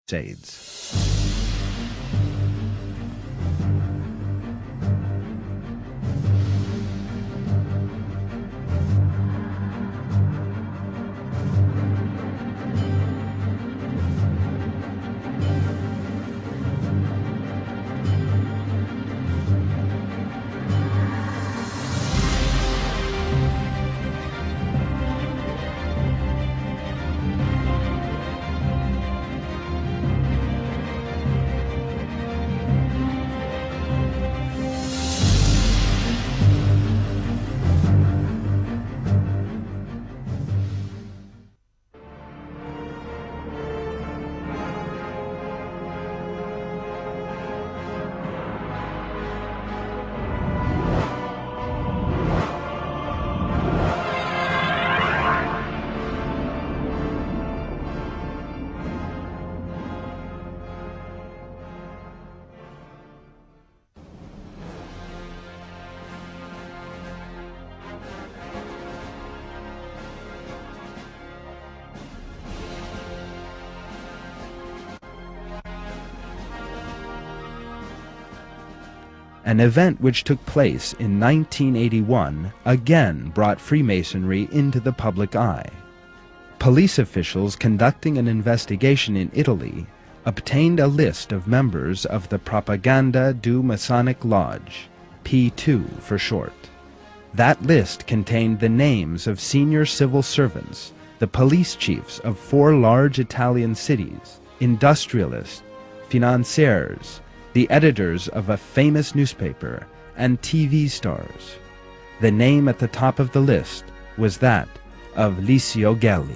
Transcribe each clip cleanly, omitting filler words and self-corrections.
Crusades. An event which took place in 1981 again brought Freemasonry into the public eye. Police officials conducting an investigation in Italy obtained a list of members of the Propaganda du Masonic Lodge, P2 for short. That list contained the names of senior civil servants, the police chiefs of 4 large Italian cities, industrialists, financiers, the editors of a famous newspaper, and TV stars. The name at the top of the list was that of Licio Gelli.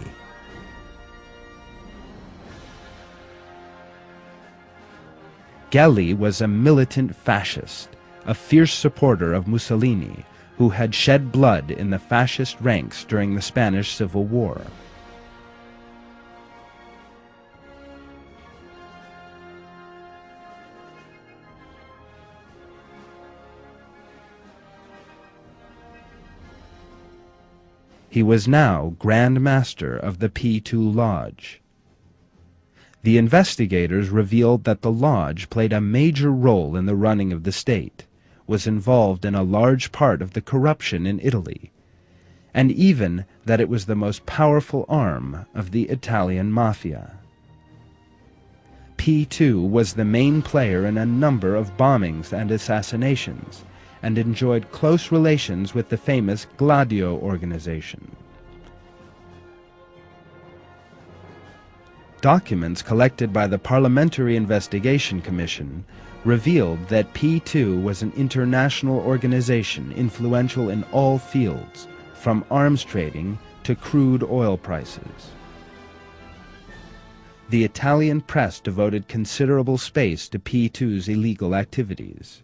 Gelli was a militant fascist, a fierce supporter of Mussolini, who had shed blood in the fascist ranks during the Spanish Civil War. He was now Grand Master of the P2 Lodge. The investigators revealed that the lodge played a major role in the running of the state, was involved in a large part of the corruption in Italy, and even that it was the most powerful arm of the Italian mafia. P2 was the main player in a number of bombings and assassinations, and enjoyed close relations with the famous Gladio organization. Documents collected by the Parliamentary Investigation Commission revealed that P2 was an international organization influential in all fields, from arms trading to crude oil prices. The Italian press devoted considerable space to P2's illegal activities.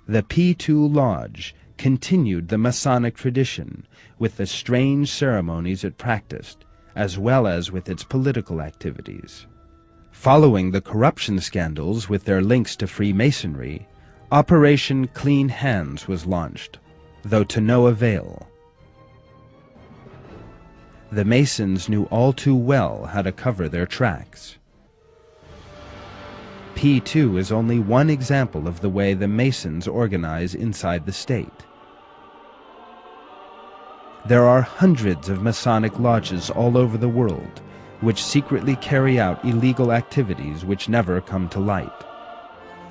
The P2 Lodge continued the Masonic tradition with the strange ceremonies it practiced, as well as with its political activities. Following the corruption scandals with their links to Freemasonry, Operation Clean Hands was launched, though to no avail. The Masons knew all too well how to cover their tracks. P2 is only one example of the way the Masons organize inside the state. There are hundreds of Masonic lodges all over the world, which secretly carry out illegal activities which never come to light.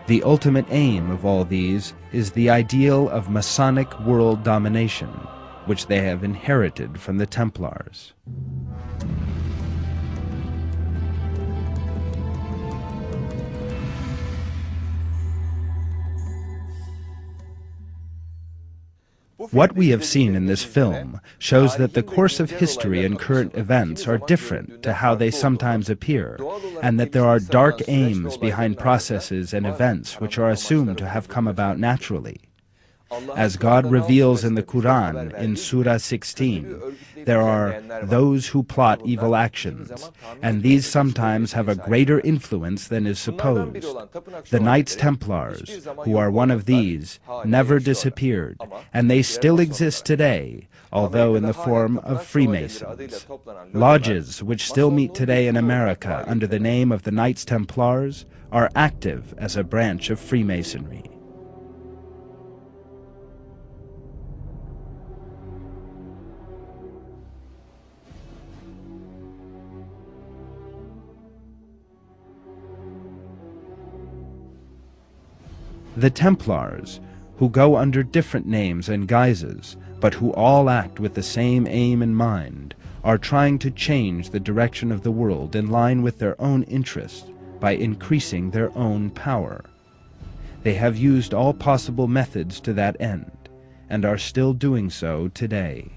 The ultimate aim of all these is the ideal of Masonic world domination, which they have inherited from the Templars. What we have seen in this film shows that the course of history and current events are different to how they sometimes appear, and that there are dark aims behind processes and events which are assumed to have come about naturally. As God reveals in the Quran in Surah 16, there are those who plot evil actions, and these sometimes have a greater influence than is supposed. The Knights Templars, who are one of these, never disappeared, and they still exist today, although in the form of Freemasons. Lodges, which still meet today in America under the name of the Knights Templars, are active as a branch of Freemasonry. The Templars, who go under different names and guises, but who all act with the same aim in mind, are trying to change the direction of the world in line with their own interests by increasing their own power. They have used all possible methods to that end, and are still doing so today.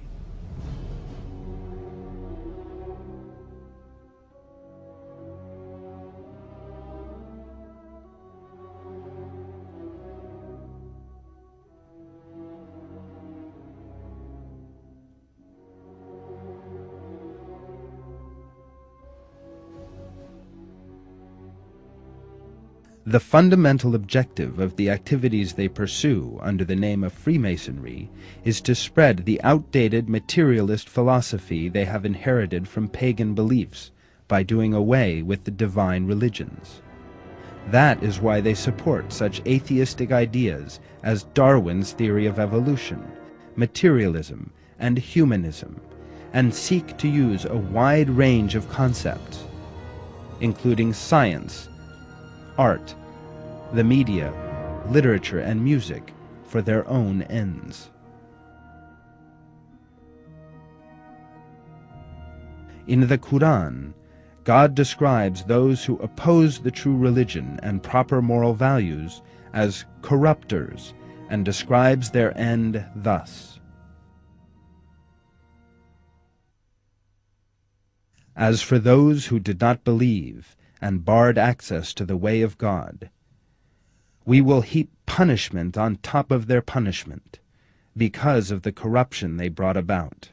The fundamental objective of the activities they pursue under the name of Freemasonry is to spread the outdated materialist philosophy they have inherited from pagan beliefs by doing away with the divine religions. That is why they support such atheistic ideas as Darwin's theory of evolution, materialism, and humanism, and seek to use a wide range of concepts, including science, art, the media, literature, and music for their own ends. In the Quran, God describes those who oppose the true religion and proper moral values as corrupters, and describes their end thus: As for those who did not believe and barred access to the way of God, we will heap punishment on top of their punishment, because of the corruption they brought about.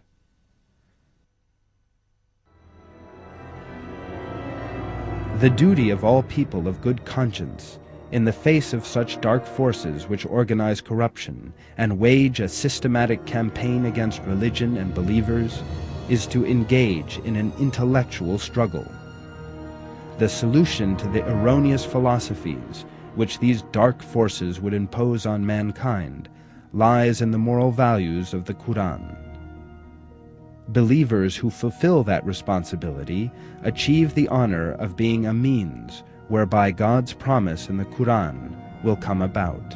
The duty of all people of good conscience, in the face of such dark forces which organize corruption and wage a systematic campaign against religion and believers, is to engage in an intellectual struggle. The solution to the erroneous philosophies which these dark forces would impose on mankind lies in the moral values of the Quran. Believers who fulfill that responsibility achieve the honor of being a means whereby God's promise in the Quran will come about.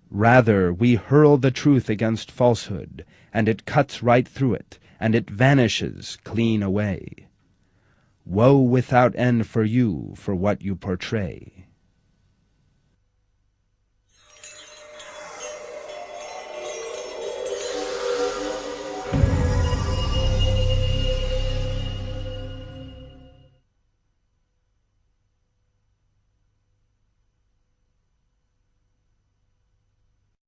Rather, we hurl the truth against falsehood, and it cuts right through it, and it vanishes clean away. Woe without end for you for what you portray.